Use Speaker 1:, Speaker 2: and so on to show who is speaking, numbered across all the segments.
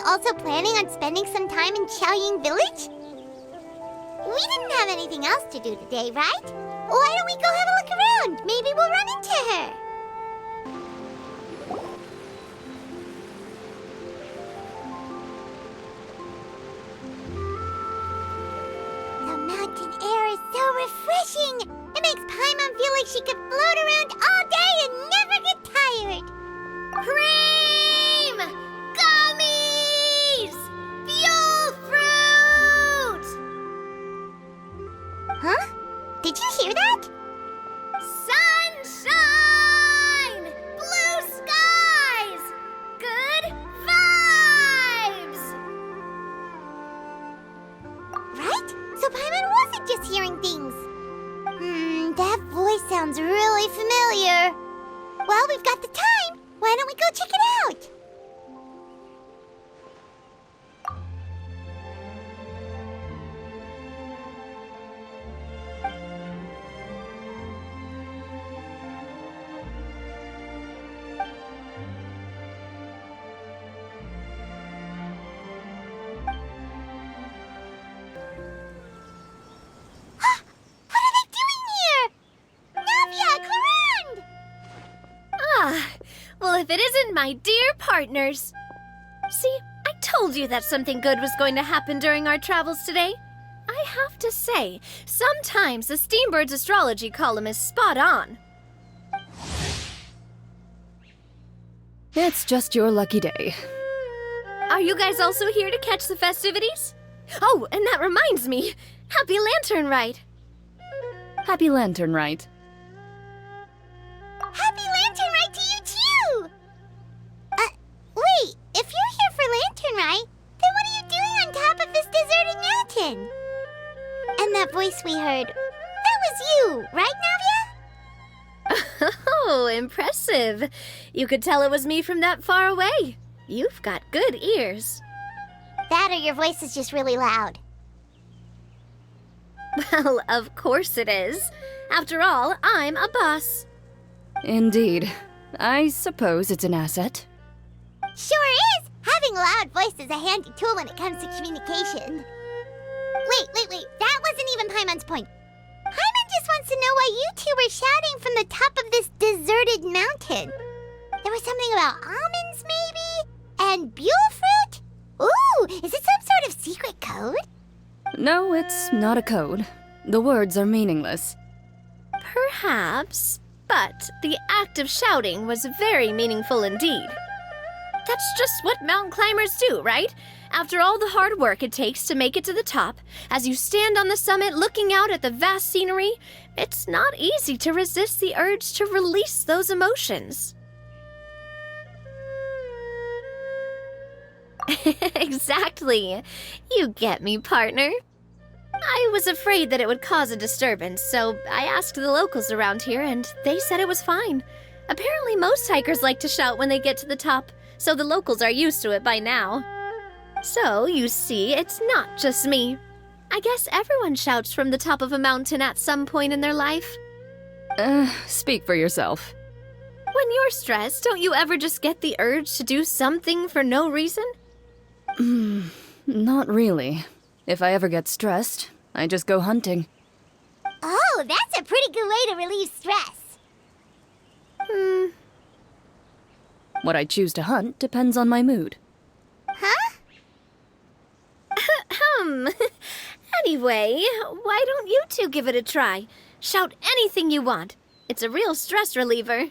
Speaker 1: also planning on spending some time in Xiaoying Village? We didn't have anything else to do today, right? Why don't we go have a look around? Maybe we'll run into her. The mountain air is so refreshing. It makes Paimon feel like she could float around all day and never get tired.
Speaker 2: Cream! Gummies! Fuel fruit!
Speaker 1: Huh? Did you hear that?
Speaker 2: Sunshine! Blue skies! Good vibes!
Speaker 1: Right? So Paimon wasn't just hearing things. That voice sounds really familiar. Well, we've got the time. Why don't we go check it out?
Speaker 2: Well, if it isn't my dear partners. See, I told you that something good was going to happen during our travels today. I have to say, sometimes the Steambird's astrology column is spot on.
Speaker 3: It's just your lucky day.
Speaker 2: Are you guys also here to catch the festivities? Oh, and that reminds me. Happy Lantern Rite.
Speaker 3: Happy Lantern Rite.
Speaker 1: Happy Lantern Rite to you too! Wait, if you're here for Lantern Rite, then what are you doing on top of this deserted mountain? And that voice we heard, that was you, right, Navia?
Speaker 2: Oh, impressive. You could tell it was me from that far away. You've got good ears.
Speaker 1: That or your voice is just really loud.
Speaker 2: Well, of course it is. After all, I'm a boss.
Speaker 3: Indeed. I suppose it's an asset.
Speaker 1: Sure is! Having a loud voice is a handy tool when it comes to communication. Wait. That wasn't even Paimon's point. Paimon just wants to know why you two were shouting from the top of this deserted mountain. There was something about almonds, maybe? And buell fruit? Ooh, is it some sort of secret code?
Speaker 3: No, it's not a code. The words are meaningless.
Speaker 2: Perhaps, but the act of shouting was very meaningful indeed. That's just what mountain climbers do, right? After all the hard work it takes to make it to the top, as you stand on the summit looking out at the vast scenery, it's not easy to resist the urge to release those emotions. Exactly. You get me, partner. I was afraid that it would cause a disturbance, so I asked the locals around here, and they said it was fine. Apparently most hikers like to shout when they get to the top, so the locals are used to it by now. So, you see, it's not just me. I guess everyone shouts from the top of a mountain at some point in their life.
Speaker 3: Speak for yourself.
Speaker 2: When you're stressed, don't you ever just get the urge to do something for no reason?
Speaker 3: Not really. If I ever get stressed, I just go hunting.
Speaker 1: Oh, that's a pretty good way to relieve stress.
Speaker 3: What I choose to hunt depends on my mood.
Speaker 1: Huh?
Speaker 2: Anyway, why don't you two give it a try? Shout anything you want. It's a real stress reliever.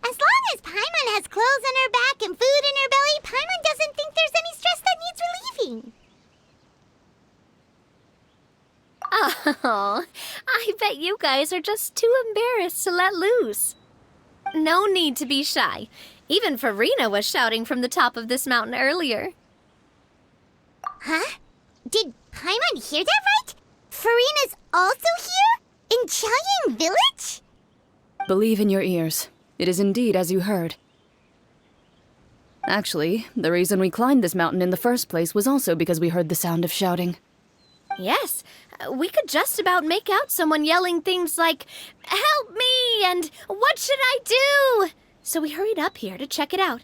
Speaker 1: As long as Paimon has clothes on her back and food in her belly, Paimon doesn't think there's any stress that needs relieving.
Speaker 2: Oh, I bet you guys are just too embarrassed to let loose. No need to be shy. Even Farina was shouting from the top of this mountain earlier.
Speaker 1: Huh? Did Paimon hear that right? Farina's also here? In Xiaoying Village?
Speaker 3: Believe in your ears. It is indeed as you heard. Actually, the reason we climbed this mountain in the first place was also because we heard the sound of shouting.
Speaker 2: Yes, we could just about make out someone yelling things like, "Help me!" and "What should I do?" So we hurried up here to check it out.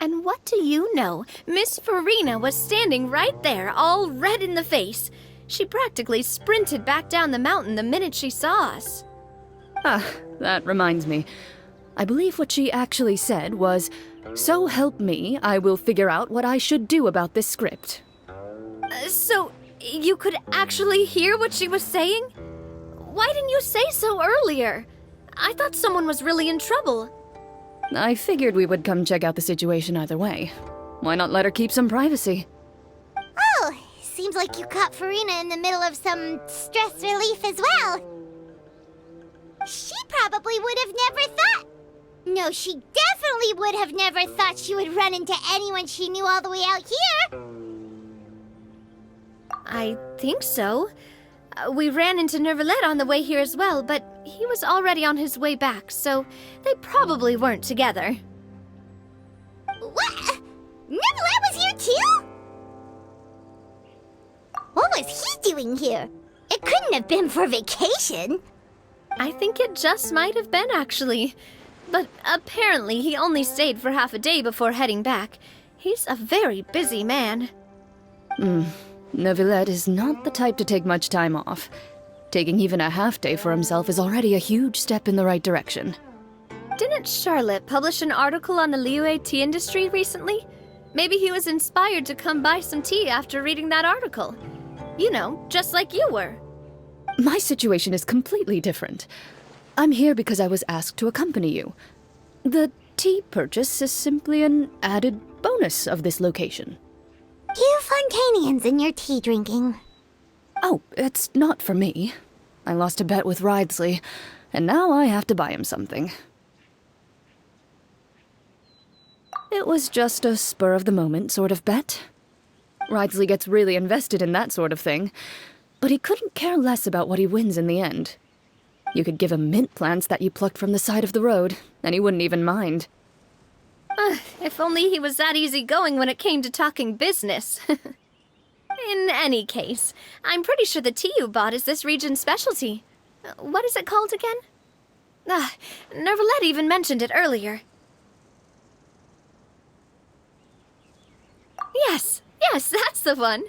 Speaker 2: And what do you know? Miss Farina was standing right there, all red in the face. She practically sprinted back down the mountain the minute she saw us.
Speaker 3: Ah, that reminds me. I believe what she actually said was, "So help me, I will figure out what I should do about this script."
Speaker 2: So, you could actually hear what she was saying? Why didn't you say so earlier? I thought someone was really in trouble.
Speaker 3: I figured we would come check out the situation either way. Why not let her keep some privacy?
Speaker 1: Oh, seems like you caught Farina in the middle of some stress relief as well. She probably would have never thought. No, she definitely would have never thought she would run into anyone she knew all the way out here.
Speaker 2: I think so. We ran into Nervalet on the way here as well, but he was already on his way back, so they probably weren't together.
Speaker 1: What? Nervalet was here too? What was he doing here? It couldn't have been for vacation.
Speaker 2: I think it just might have been, actually. But apparently he only stayed for half a day before heading back. He's a very busy man.
Speaker 3: Neuvillette is not the type to take much time off. Taking even a half day for himself is already a huge step in the right direction.
Speaker 2: Didn't Charlotte publish an article on the Liyue tea industry recently? Maybe he was inspired to come buy some tea after reading that article. You know, just like you were.
Speaker 3: My situation is completely different. I'm here because I was asked to accompany you. The tea purchase is simply an added bonus of this location.
Speaker 1: You Fontanians and your tea drinking.
Speaker 3: Oh, it's not for me. I lost a bet with Ridesley, and now I have to buy him something. It was just a spur-of-the-moment sort of bet. Ridesley gets really invested in that sort of thing, but he couldn't care less about what he wins in the end. You could give him mint plants that you plucked from the side of the road, and he wouldn't even mind.
Speaker 2: If only he was that easygoing when it came to talking business. In any case, I'm pretty sure the tea you bought is this region's specialty. What is it called again? Nervalet even mentioned it earlier. Yes, that's the one.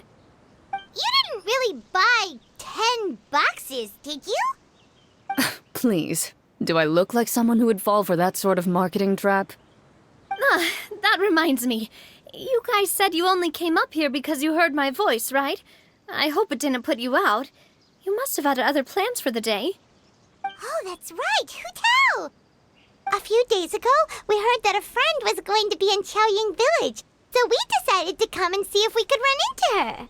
Speaker 1: You didn't really buy 10 boxes, did you?
Speaker 3: Please, do I look like someone who would fall for that sort of marketing trap?
Speaker 2: That reminds me. You guys said you only came up here because you heard my voice, right? I hope it didn't put you out. You must have had other plans for the day.
Speaker 1: Oh, that's right. Who tell? A few days ago, we heard that a friend was going to be in Chaoying Village, so we decided to come and see if we could run into her.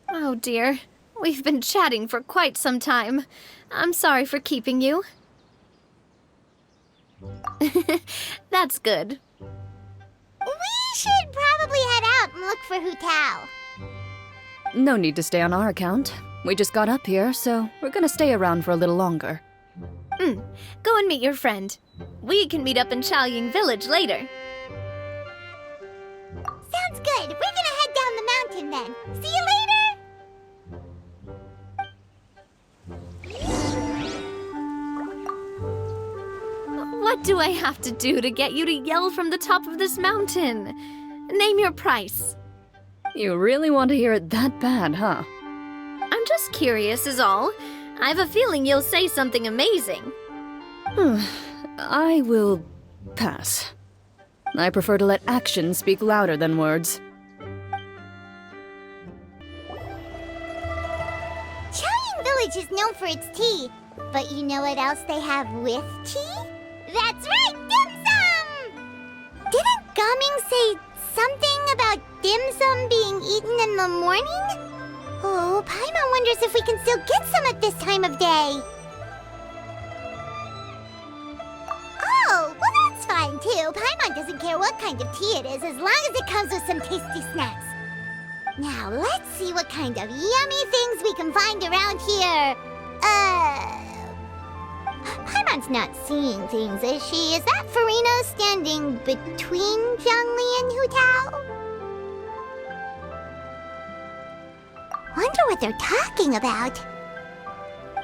Speaker 2: Oh dear. We've been chatting for quite some time. I'm sorry for keeping you. That's good.
Speaker 1: We should probably head out and look for Hu Tao.
Speaker 3: No need to stay on our account. We just got up here, so we're gonna stay around for a little longer.
Speaker 2: Go and meet your friend. We can meet up in Chaoying Village later.
Speaker 1: Sounds good. We're gonna head down the mountain then. See you later!
Speaker 2: What do I have to do to get you to yell from the top of this mountain? Name your price.
Speaker 3: You really want to hear it that bad, huh?
Speaker 2: I'm just curious is all. I have a feeling you'll say something amazing.
Speaker 3: I will pass. I prefer to let actions speak louder than words.
Speaker 1: Chaoying Village is known for its tea, but you know what else they have with tea? That's right, dim sum! Didn't Gaming say something about dim sum being eaten in the morning? Oh, Paimon wonders if we can still get some at this time of day. Oh, well that's fine too. Paimon doesn't care what kind of tea it is as long as it comes with some tasty snacks. Now, let's see what kind of yummy things we can find around here. Paimon's not seeing things, is she? Is that Farina standing between Zhongli and Hu Tao? Wonder what they're talking about.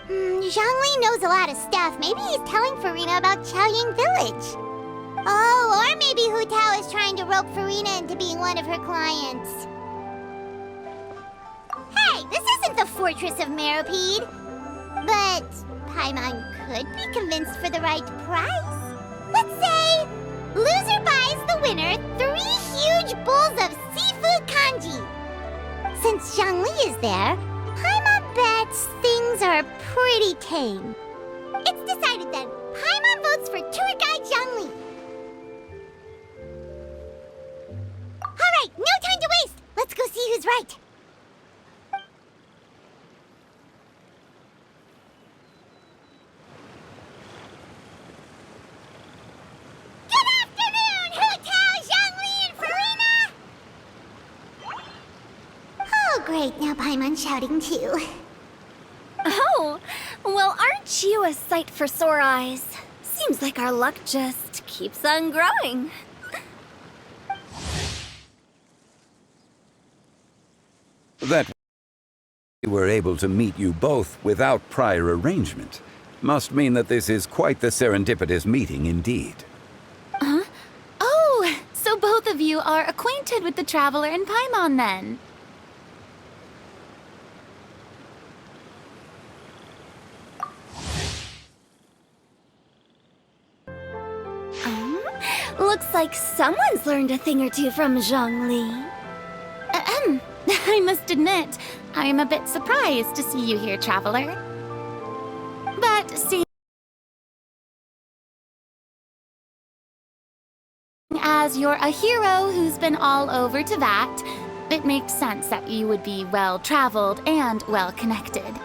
Speaker 1: Zhongli knows a lot of stuff. Maybe he's telling Farina about Chaoying Village. Oh, or maybe Hu Tao is trying to rope Farina into being one of her clients. Hey, this isn't the Fortress of Meropide. But Paimon could be convinced for the right price. Let's say, loser buys the winner 3 huge bowls of seafood kanji. Since Zhongli is there, Paimon bets things are pretty tame. It's decided then. Paimon votes for tour guide Zhongli. Alright, no time to waste! Let's go see who's right. Good afternoon, Hu Tao, Zhongli, and Farina! Oh, great, now Paimon's shouting too.
Speaker 2: Oh, well, aren't you a sight for sore eyes? Seems like our luck just keeps on growing.
Speaker 4: That we were able to meet you both without prior arrangement must mean that this is quite the serendipitous meeting indeed.
Speaker 5: Oh, so both of you are acquainted with the Traveler and Paimon then?
Speaker 2: Looks like someone's learned a thing or two from Zhongli.
Speaker 5: I must admit, I am a bit surprised to see you here, Traveler. But seeing as you're a hero who's been all over Teyvat, it makes sense that you would be well-traveled and well-connected.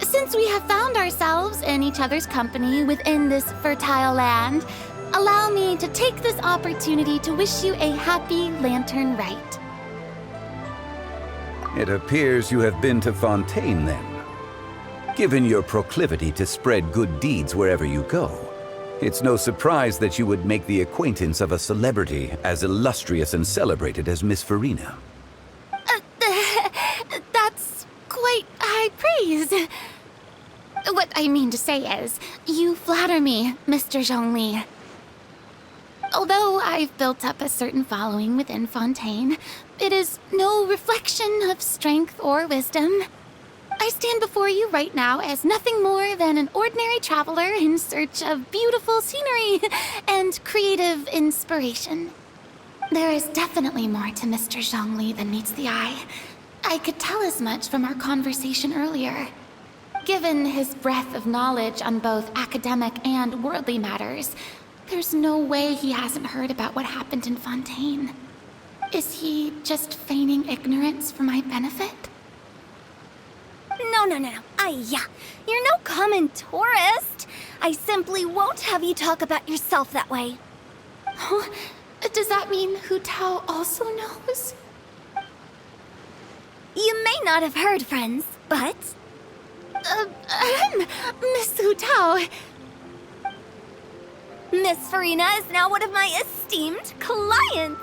Speaker 5: Since we have found ourselves in each other's company within this fertile land, allow me to take this opportunity to wish you a happy Lantern Rite.
Speaker 4: It appears you have been to Fontaine then. Given your proclivity to spread good deeds wherever you go, it's no surprise that you would make the acquaintance of a celebrity as illustrious and celebrated as Miss Farina.
Speaker 5: That's quite high praise. What I mean to say is, you flatter me, Mr. Zhongli. Although I've built up a certain following within Fontaine, it is no reflection of strength or wisdom. I stand before you right now as nothing more than an ordinary traveler in search of beautiful scenery and creative inspiration. There is definitely more to Mr. Zhongli than meets the eye. I could tell as much from our conversation earlier. Given his breadth of knowledge on both academic and worldly matters, there's no way he hasn't heard about what happened in Fontaine. Is he just feigning ignorance for my benefit?
Speaker 2: No. You're no common tourist. I simply won't have you talk about yourself that way.
Speaker 5: Oh, does that mean Hu Tao also knows?
Speaker 2: You may not have heard, friends, but...
Speaker 5: Miss Hu Tao.
Speaker 2: Miss Farina is now one of my esteemed clients.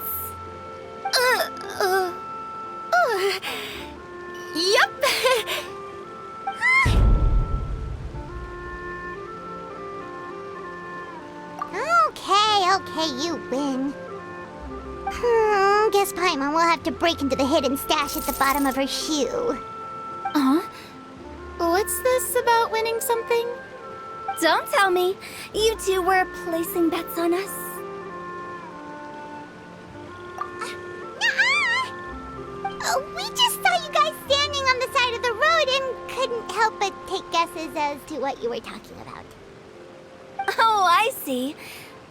Speaker 5: Yep.
Speaker 1: Okay, you win. Guess Paimon will have to break into the hidden stash at the bottom of her shoe.
Speaker 5: What's this about winning something?
Speaker 2: Don't tell me. You two were placing bets on us.
Speaker 1: We just saw you guys standing on the side of the road and couldn't help but take guesses as to what you were talking about.
Speaker 2: Oh, I see.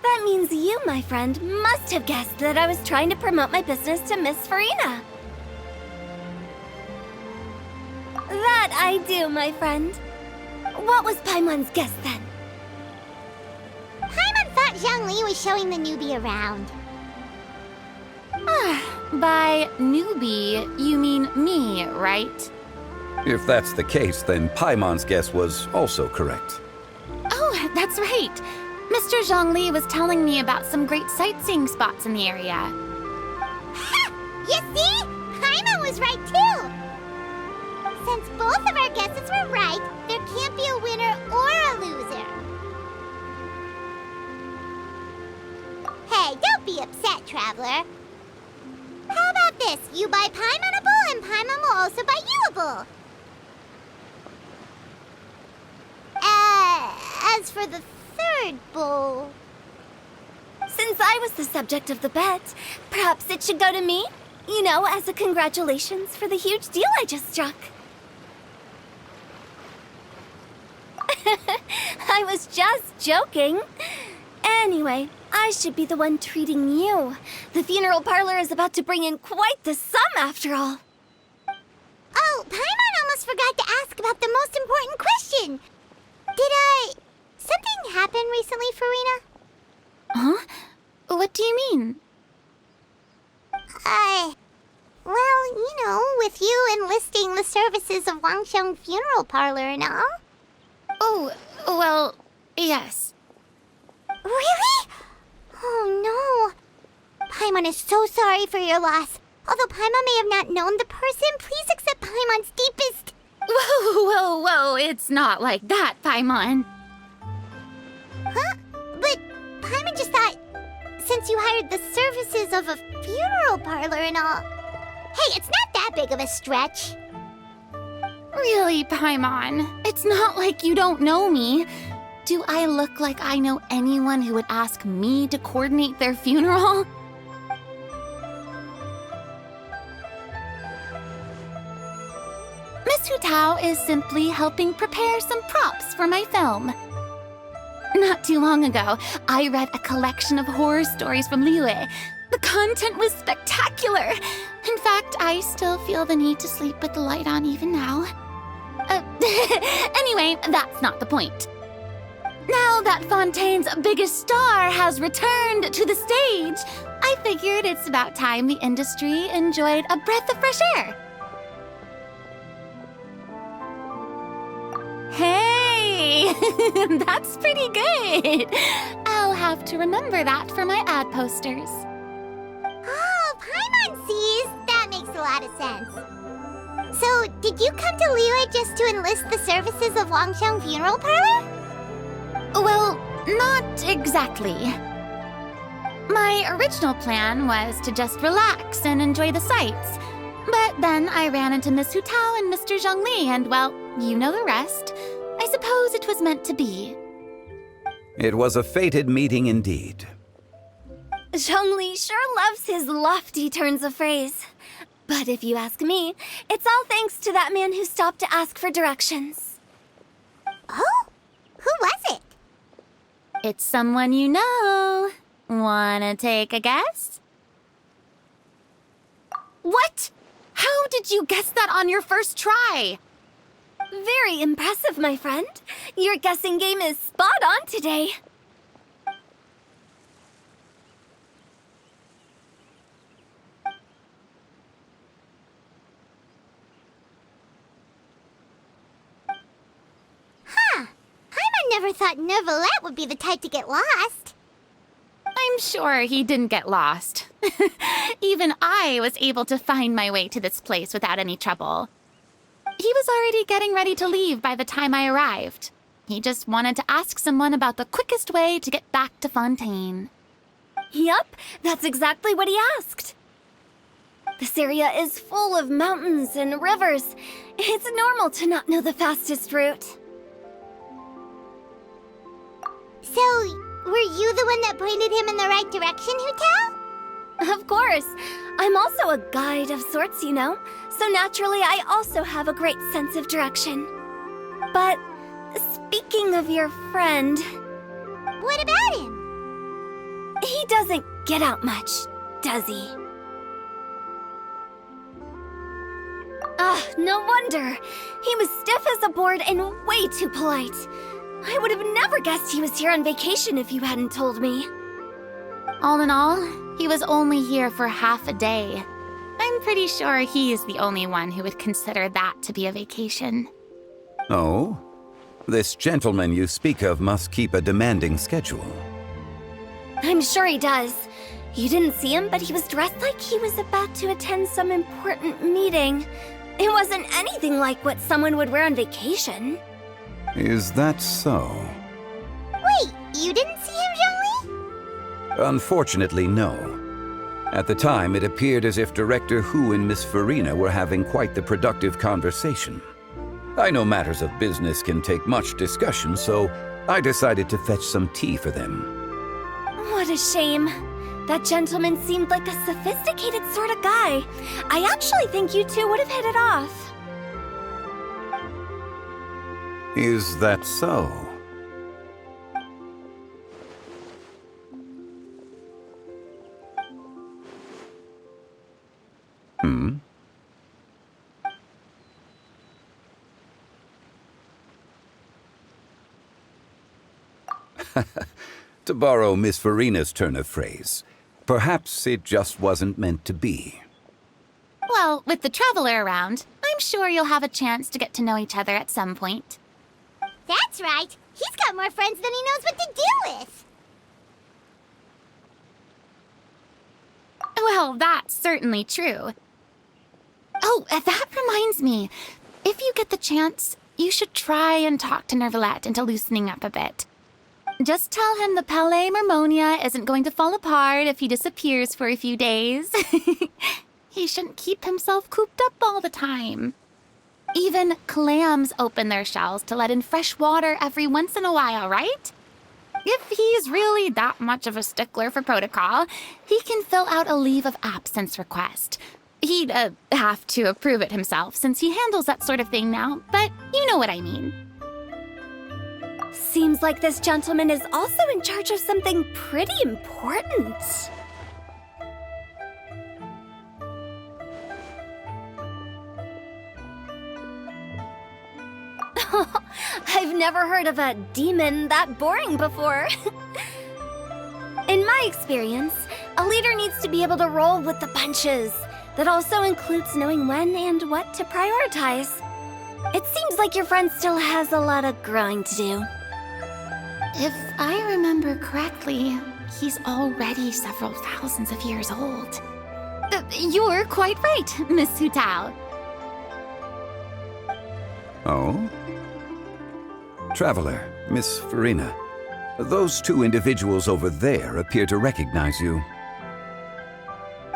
Speaker 2: That means you, my friend, must have guessed that I was trying to promote my business to Miss Farina. That I do, my friend. What was Paimon's guess then?
Speaker 1: Paimon thought Zhongli was showing the newbie around.
Speaker 5: By newbie, you mean me, right?
Speaker 4: If that's the case, then Paimon's guess was also correct.
Speaker 5: Oh, that's right. Mr. Zhongli was telling me about some great sightseeing spots in the area.
Speaker 1: Ha! You see? Paimon was right too! Since both of our guesses were right, there can't be a winner or a loser. Don't be upset, Traveler. How about this? You buy Paimon a bowl, and Paimon will also buy you a bowl. As for the third bowl...
Speaker 2: Since I was the subject of the bet, perhaps it should go to me? You know, as a congratulations for the huge deal I just struck. I was just joking. Anyway, I should be the one treating you. The funeral parlor is about to bring in quite the sum after all.
Speaker 1: Oh, Paimon almost forgot to ask about the most important question. Something happen recently, Farina?
Speaker 5: Huh? What do you mean?
Speaker 1: Well, you know, with you enlisting the services of Wangsheng Funeral Parlor and all.
Speaker 5: Oh, well, yes.
Speaker 1: Really? Oh no. Paimon is so sorry for your loss. Although Paimon may have not known the person, please accept Paimon's deepest...
Speaker 5: Whoa, it's not like that, Paimon.
Speaker 1: Huh? But Paimon just thought, since you hired the services of a funeral parlor and all... Hey, it's not that big of a stretch.
Speaker 5: Really, Paimon? It's not like you don't know me. Do I look like I know anyone who would ask me to coordinate their funeral? Miss Hu Tao is simply helping prepare some props for my film. Not too long ago, I read a collection of horror stories from Liyue. The content was spectacular. In fact, I still feel the need to sleep with the light on even now. Anyway, that's not the point. Now that Fontaine's biggest star has returned to the stage, I figured it's about time the industry enjoyed a breath of fresh air. Hey, that's pretty good. I'll have to remember that for my ad posters.
Speaker 1: Oh, Paimon sees. That makes a lot of sense. So, did you come to Liyue just to enlist the services of Wangsheng Funeral Parlor?
Speaker 5: Well, not exactly. My original plan was to just relax and enjoy the sights. But then I ran into Miss Hu Tao and Mr. Zhongli, and well, you know the rest. I suppose it was meant to be.
Speaker 4: It was a fated meeting indeed.
Speaker 2: Zhongli sure loves his lofty turns of phrase. But if you ask me, it's all thanks to that man who stopped to ask for directions.
Speaker 1: Oh? Who was it?
Speaker 5: It's someone you know. Wanna take a guess? What? How did you guess that on your first try?
Speaker 2: Very impressive, my friend. Your guessing game is spot on today.
Speaker 1: Huh. Paimon never thought Neuvillette would be the type to get lost.
Speaker 5: I'm sure he didn't get lost. Even I was able to find my way to this place without any trouble. He was already getting ready to leave by the time I arrived. He just wanted to ask someone about the quickest way to get back to Fontaine.
Speaker 2: Yup, that's exactly what he asked. This area is full of mountains and rivers. It's normal to not know the fastest route.
Speaker 1: So, were you the one that pointed him in the right direction, Hu Tao?
Speaker 2: Of course. I'm also a guide of sorts, you know. So naturally, I also have a great sense of direction. But speaking of your friend...
Speaker 1: What about him?
Speaker 2: He doesn't get out much, does he? No wonder. He was stiff as a board and way too polite. I would have never guessed he was here on vacation if you hadn't told me.
Speaker 5: All in all, he was only here for half a day. I'm pretty sure he is the only one who would consider that to be a vacation.
Speaker 4: Oh? This gentleman you speak of must keep a demanding schedule.
Speaker 2: I'm sure he does. You didn't see him, but he was dressed like he was about to attend some important meeting. It wasn't anything like what someone would wear on vacation.
Speaker 4: Is that so?
Speaker 1: Wait, you didn't see him, Zhongli?
Speaker 4: Unfortunately, no. At the time, it appeared as if Director Hu and Miss Farina were having quite the productive conversation. I know matters of business can take much discussion, so I decided to fetch some tea for them.
Speaker 2: What a shame. That gentleman seemed like a sophisticated sort of guy. I actually think you two would have hit it off.
Speaker 4: Is that so? Hmm? To borrow Miss Farina's turn of phrase, perhaps it just wasn't meant to be.
Speaker 5: Well, with the Traveler around, I'm sure you'll have a chance to get to know each other at some point.
Speaker 1: That's right. He's got more friends than he knows what to do with.
Speaker 5: Well, that's certainly true. Oh, that reminds me. If you get the chance, you should try and talk to Nervalette into loosening up a bit. Just tell him the Palais Mermonia isn't going to fall apart if he disappears for a few days. He shouldn't keep himself cooped up all the time. Even clams open their shells to let in fresh water every once in a while, right? If he's really that much of a stickler for protocol, he can fill out a leave of absence request. He'd have to approve it himself since he handles that sort of thing now, but you know what I mean.
Speaker 2: Seems like this gentleman is also in charge of something pretty important. I've never heard of a demon that boring before. In my experience, a leader needs to be able to roll with the punches. That also includes knowing when and what to prioritize. It seems like your friend still has a lot of growing to do.
Speaker 5: If I remember correctly, he's already several thousands of years old. You're quite right, Miss Hutao.
Speaker 4: Oh? Traveler, Miss Farina, those two individuals over there appear to recognize you.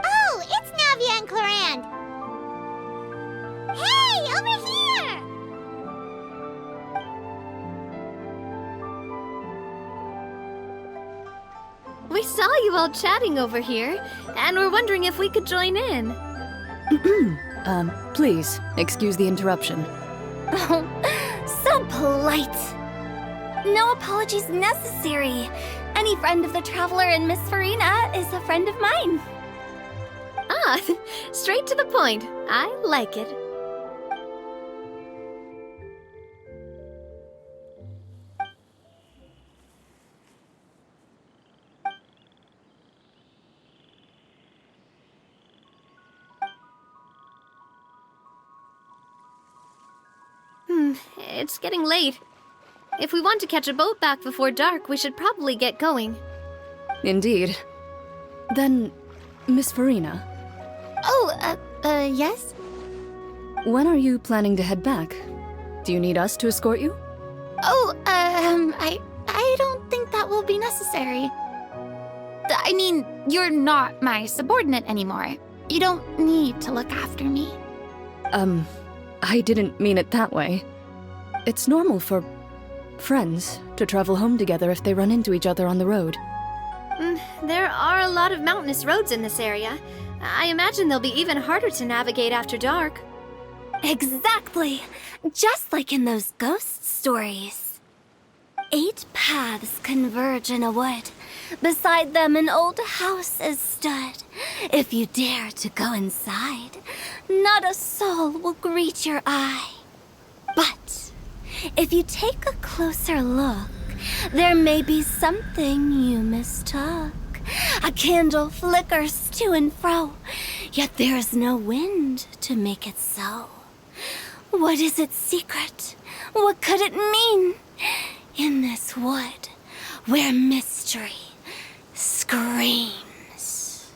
Speaker 1: Oh, it's Navia and Clarand. Hey, over here!
Speaker 2: We saw you all chatting over here, and we're wondering if we could join in.
Speaker 3: Please, excuse the interruption.
Speaker 2: Oh, so polite. No apologies necessary. Any friend of the Traveler and Miss Farina is a friend of mine. Ah, straight to the point. I like it. It's getting late. If we want to catch a boat back before dark, we should probably get going.
Speaker 3: Indeed. Then, Miss Farina,
Speaker 5: Oh, yes?
Speaker 3: when are you planning to head back? Do you need us to escort you?
Speaker 5: Oh, I don't think that will be necessary. I mean, you're not my subordinate anymore. You don't need to look after me.
Speaker 3: I didn't mean it that way. It's normal for friends to travel home together if they run into each other on the road.
Speaker 2: There are a lot of mountainous roads in this area. I imagine they'll be even harder to navigate after dark. Exactly! Just like in those ghost stories. 8 paths converge in a wood. Beside them an old house is stood. If you dare to go inside, not a soul will greet your eye. But if you take a closer look, there may be something you mistook. A candle flickers to and fro, yet there is no wind to make it so. What is its secret? What could it mean? In this wood, where mystery screams.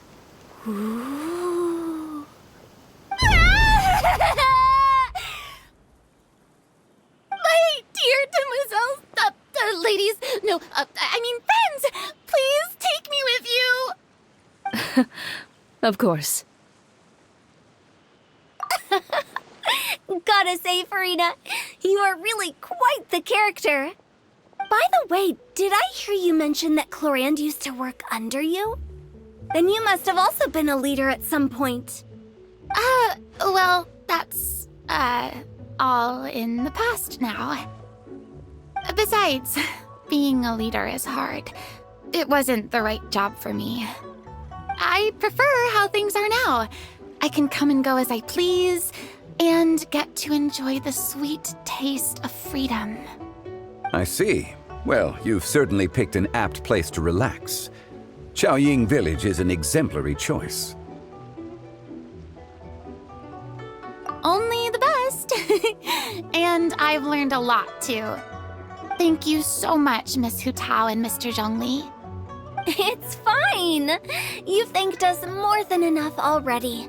Speaker 2: Ooh.
Speaker 5: My dear demoiselles, ladies, no, I mean friends, please take me with you.
Speaker 3: Of course.
Speaker 2: Gotta say, Farina, you are really quite the character. By the way, did I hear you mention that Clorand used to work under you? Then you must have also been a leader at some point.
Speaker 5: Well, that's, all in the past now. Besides, being a leader is hard. It wasn't the right job for me. I prefer how things are now. I can come and go as I please, and get to enjoy the sweet taste of freedom.
Speaker 4: I see. Well, you've certainly picked an apt place to relax. Chaoying Village is an exemplary choice.
Speaker 5: Only the best. And I've learned a lot, too. Thank you so much, Miss Hu Tao and Mr. Zhongli.
Speaker 2: It's fine. You've thanked us more than enough already.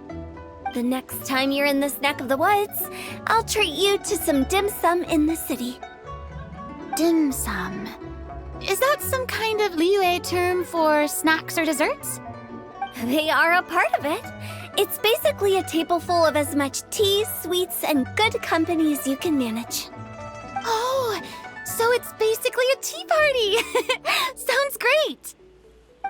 Speaker 2: The next time you're in this neck of the woods, I'll treat you to some dim sum in the city.
Speaker 5: Dim sum. Is that some kind of Liyue term for snacks or desserts?
Speaker 2: They are a part of it. It's basically a table full of as much tea, sweets, and good company as you can manage.
Speaker 5: Oh, so it's basically a tea party. Sounds great.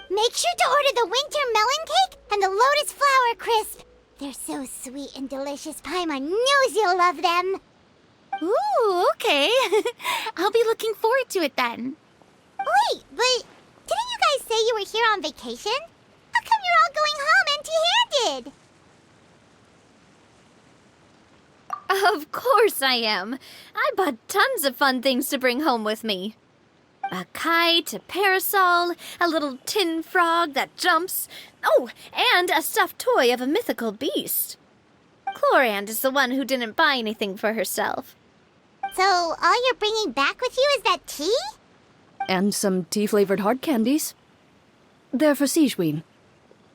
Speaker 1: Make sure to order the winter melon cake and the lotus flower crisp. They're so sweet and delicious. Paimon knows you'll love them.
Speaker 5: Ooh, okay. I'll be looking forward to it then.
Speaker 1: Wait, but didn't you guys say you were here on vacation? How come you're all going home empty-handed?
Speaker 2: Of course I am. I bought tons of fun things to bring home with me. A kite, a parasol, a little tin frog that jumps. Oh, and a stuffed toy of a mythical beast. Clorand is the one who didn't buy anything for herself.
Speaker 1: So all you're bringing back with you is that tea?
Speaker 3: And some tea-flavored hard candies. They're for Sijuin.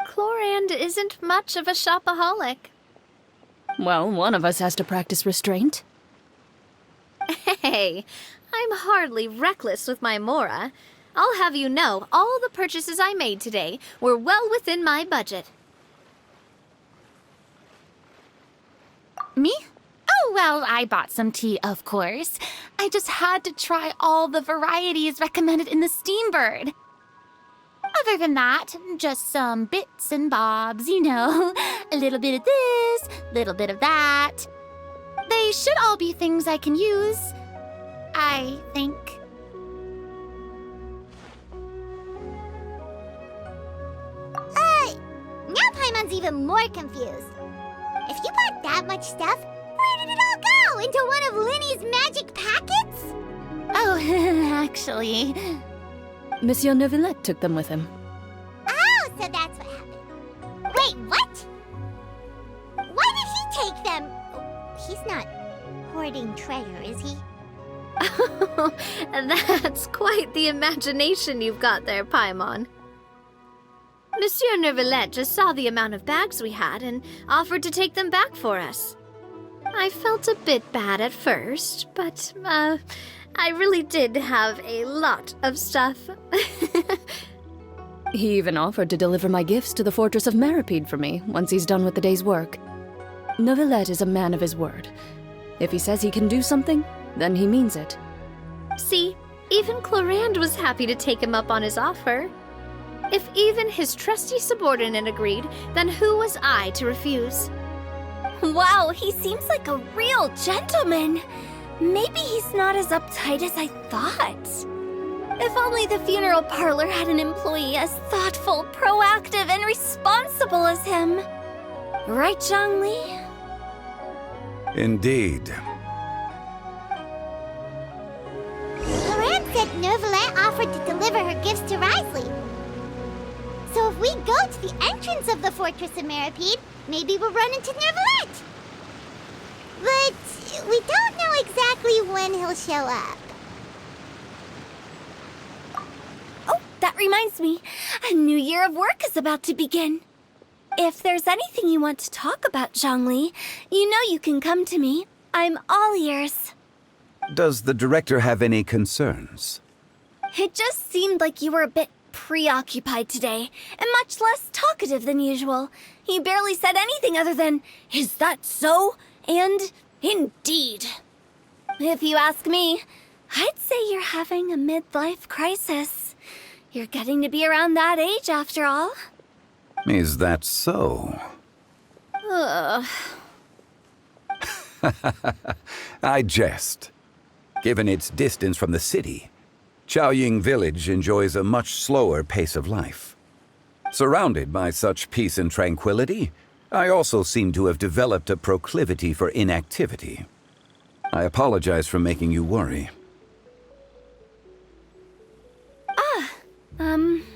Speaker 2: Clorand isn't much of a shopaholic.
Speaker 3: Well, one of us has to practice restraint.
Speaker 2: Hey, I'm hardly reckless with my Mora. I'll have you know, all the purchases I made today were well within my budget.
Speaker 5: Me? Oh, well, I bought some tea, of course. I just had to try all the varieties recommended in the Steambird. Other than that, just some bits and bobs, you know. A little bit of this, little bit of that. They should all be things I can use, I think.
Speaker 1: Now Paimon's even more confused. If you bought that much stuff, where did it all go? Into one of Linny's magic packets?
Speaker 5: Oh, actually...
Speaker 3: Monsieur Neuvillette took them with him.
Speaker 1: Oh, so that's what happened. Wait, what? Why did he take them? He's not hoarding treasure, is he?
Speaker 2: That's quite the imagination you've got there, Paimon. Monsieur Neuvillette just saw the amount of bags we had and offered to take them back for us. I felt a bit bad at first, but, I really did have a lot of stuff.
Speaker 3: He even offered to deliver my gifts to the Fortress of Meripede for me once he's done with the day's work. Neuvillette is a man of his word. If he says he can do something, then he means it.
Speaker 2: See, even Clorand was happy to take him up on his offer. If even his trusty subordinate agreed, then who was I to refuse?
Speaker 6: Wow, he seems like a real gentleman. Maybe he's not as uptight as I thought. If only the funeral parlor had an employee as thoughtful, proactive, and responsible as him. Right, Zhongli?
Speaker 4: Indeed.
Speaker 1: Clorand said Neuvillette offered to deliver her gifts to Risley. So if we go to the entrance of the Fortress of Meripede, maybe we'll run into Neuvillette. But we don't know exactly when he'll show up.
Speaker 6: Oh, that reminds me. A new year of work is about to begin. If there's anything you want to talk about, Zhongli, you know you can come to me. I'm all ears.
Speaker 4: Does the director have any concerns?
Speaker 6: It just seemed like you were a bit preoccupied today, and much less talkative than usual. He barely said anything other than, "Is that so?" and "Indeed." If you ask me, I'd say you're having a midlife crisis. You're getting to be around that age after all.
Speaker 4: Is that so?
Speaker 2: Ugh.
Speaker 4: I jest. Given its distance from the city, Chaoying Village enjoys a much slower pace of life. Surrounded by such peace and tranquility, I also seem to have developed a proclivity for inactivity. I apologize for making you worry.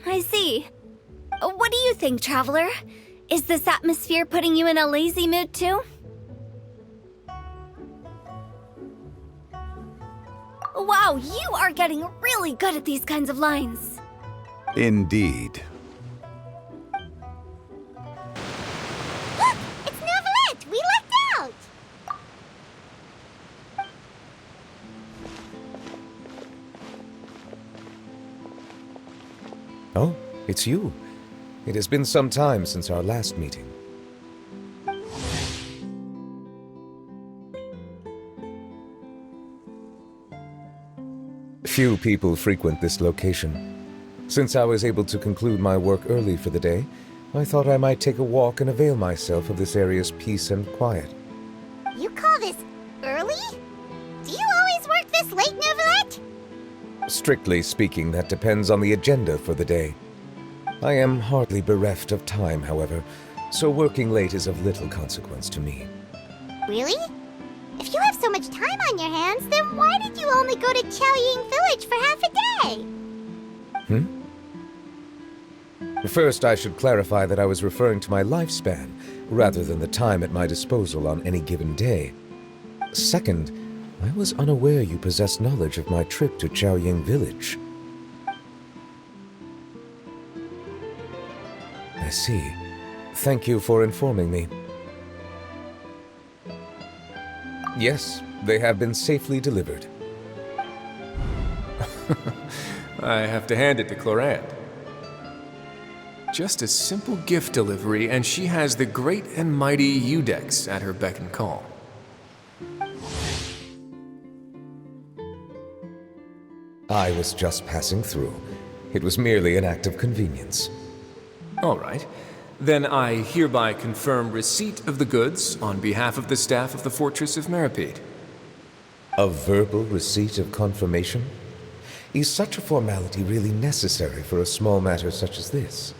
Speaker 6: I see. What do you think, Traveler? Is this atmosphere putting you in a lazy mood too? Wow, you are getting really good at these kinds of lines.
Speaker 4: Indeed.
Speaker 1: Look! It's Novelette! We lucked out!
Speaker 7: Oh, it's you. It has been some time since our last meeting. Few people frequent this location. Since I was able to conclude my work early for the day, I thought I might take a walk and avail myself of this area's peace and quiet.
Speaker 1: You call this early? Do you always work this late, Novelette?
Speaker 7: Strictly speaking, that depends on the agenda for the day. I am hardly bereft of time, however, so working late is of little consequence to me.
Speaker 1: Really? If you have so much time on your hands, then why did you only go to Chaoying Village for half a day?
Speaker 7: First, I should clarify that I was referring to my lifespan, rather than the time at my disposal on any given day. Second, I was unaware you possessed knowledge of my trip to Chaoying Village. I see. Thank you for informing me. Yes, they have been safely delivered.
Speaker 8: I have to hand it to Clorant. Just a simple gift delivery, and she has the great and mighty Udex at her beck and call.
Speaker 7: I was just passing through. It was merely an act of convenience.
Speaker 8: All right. Then I hereby confirm receipt of the goods on behalf of the staff of the Fortress of Meripede.
Speaker 7: A verbal receipt of confirmation? Is such a formality really necessary for a small matter such as this?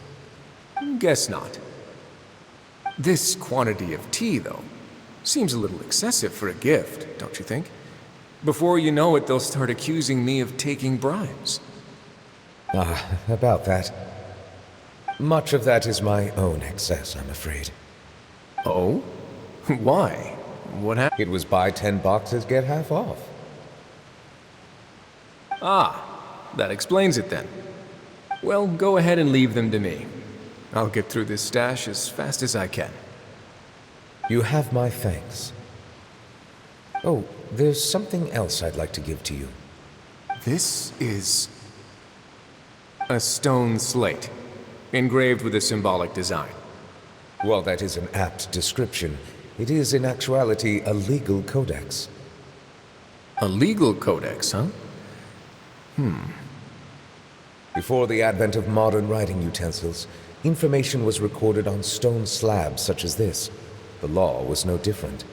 Speaker 8: Guess not. This quantity of tea, though, seems a little excessive for a gift, don't you think? Before you know it, they'll start accusing me of taking bribes.
Speaker 7: About that. Much of that is my own excess, I'm afraid.
Speaker 8: Oh? Why? What happened?
Speaker 7: It was buy 10 boxes, get half off.
Speaker 8: Ah, that explains it then. Well, go ahead and leave them to me. I'll get through this stash as fast as I can.
Speaker 7: You have my thanks. Oh, there's something else I'd like to give to you.
Speaker 8: This is a stone slate, engraved with a symbolic design.
Speaker 7: While that is an apt description, it is in actuality a legal codex.
Speaker 8: A legal codex, huh?
Speaker 7: Before the advent of modern writing utensils, information was recorded on stone slabs such as this. The law was no different.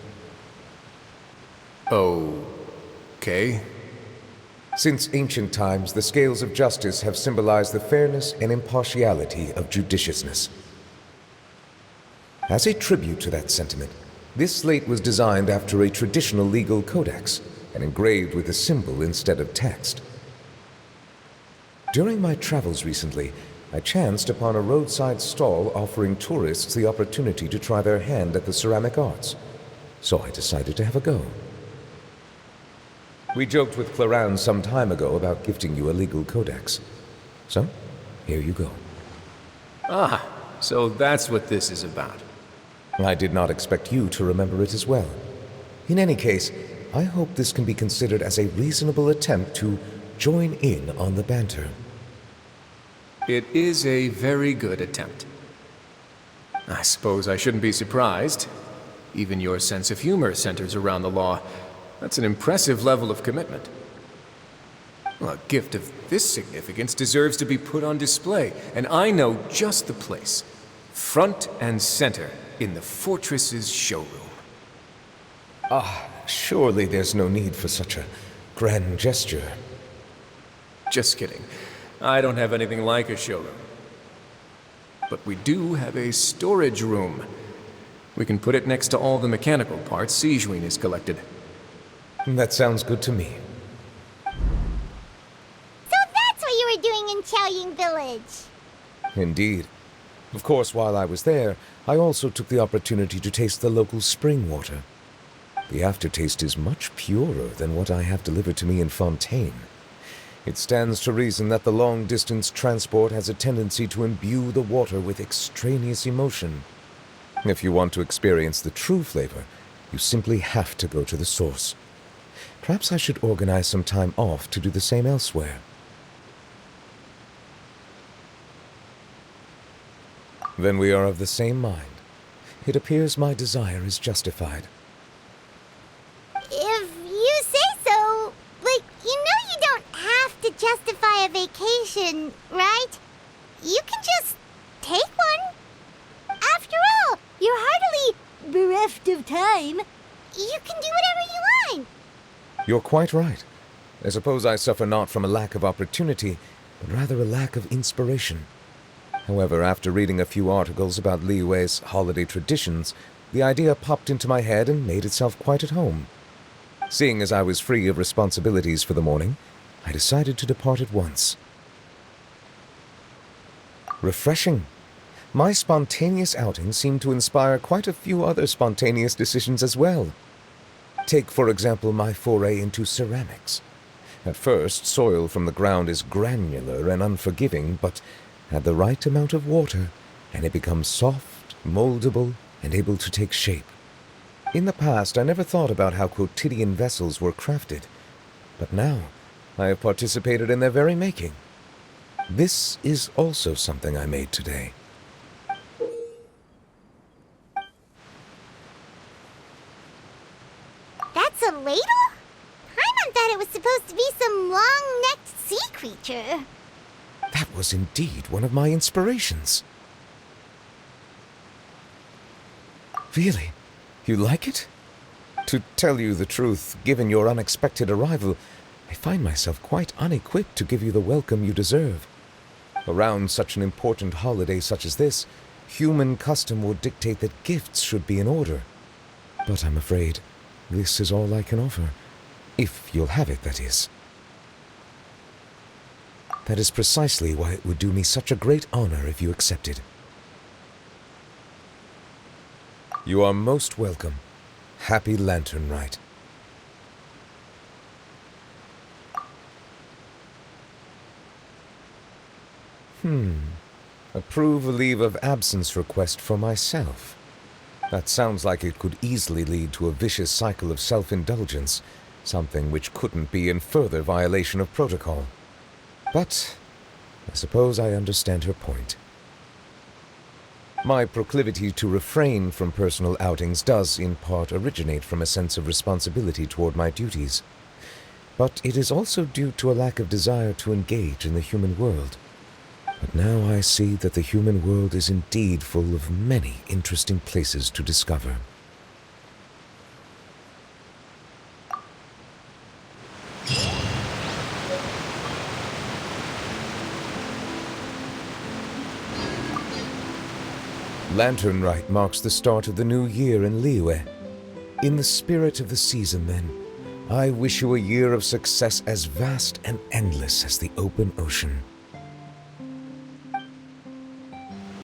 Speaker 8: Okay.
Speaker 7: Since ancient times, the scales of justice have symbolized the fairness and impartiality of judiciousness. As a tribute to that sentiment, this slate was designed after a traditional legal codex and engraved with a symbol instead of text. During my travels recently, I chanced upon a roadside stall offering tourists the opportunity to try their hand at the ceramic arts, so I decided to have a go. We joked with Clorant some time ago about gifting you a legal codex. So, here you go.
Speaker 8: Ah, so that's what this is about.
Speaker 7: I did not expect you to remember it as well. In any case, I hope this can be considered as a reasonable attempt to join in on the banter.
Speaker 8: It is a very good attempt. I suppose I shouldn't be surprised. Even your sense of humor centers around the law. That's an impressive level of commitment. Well, a gift of this significance deserves to be put on display, and I know just the place. Front and center in the fortress's showroom.
Speaker 7: Surely there's no need for such a grand gesture.
Speaker 8: Just kidding. I don't have anything like a showroom. But we do have a storage room. We can put it next to all the mechanical parts Sijuin has collected.
Speaker 7: That sounds good to me.
Speaker 1: So that's what you were doing in Chaoying Village.
Speaker 7: Indeed. Of course, while I was there, I also took the opportunity to taste the local spring water. The aftertaste is much purer than what I have delivered to me in Fontaine. It stands to reason that the long-distance transport has a tendency to imbue the water with extraneous emotion. If you want to experience the true flavor, you simply have to go to the source. Perhaps I should organize some time off to do the same elsewhere. Then we are of the same mind. It appears my desire is justified.
Speaker 1: If you say so, but you know you don't have to justify a vacation, right? You can just take one. After all, you're hardly bereft of time. You can do whatever you want.
Speaker 7: You're quite right. I suppose I suffer not from a lack of opportunity, but rather a lack of inspiration. However, after reading a few articles about Liyue's holiday traditions, the idea popped into my head and made itself quite at home. Seeing as I was free of responsibilities for the morning, I decided to depart at once. Refreshing. My spontaneous outing seemed to inspire quite a few other spontaneous decisions as well. Take, for example, my foray into ceramics. At first, soil from the ground is granular and unforgiving, but add the right amount of water, and it becomes soft, moldable, and able to take shape. In the past, I never thought about how quotidian vessels were crafted, but now I have participated in their very making. This is also something I made today.
Speaker 1: That's a ladle? Paimon thought it was supposed to be some long-necked sea creature.
Speaker 7: That was indeed one of my inspirations. Really? You like it? To tell you the truth, given your unexpected arrival, I find myself quite unequipped to give you the welcome you deserve. Around such an important holiday such as this, human custom would dictate that gifts should be in order. But I'm afraid this is all I can offer. If you'll have it, that is. That is precisely why it would do me such a great honor if you accepted. You are most welcome. Happy Lantern Rite. Approve a leave of absence request for myself. That sounds like it could easily lead to a vicious cycle of self-indulgence, something which couldn't be in further violation of protocol. But I suppose I understand her point. My proclivity to refrain from personal outings does, in part, originate from a sense of responsibility toward my duties. But it is also due to a lack of desire to engage in the human world. But now I see that the human world is indeed full of many interesting places to discover. Lantern Rite marks the start of the new year in Liyue. In the spirit of the season, then, I wish you a year of success as vast and endless as the open ocean.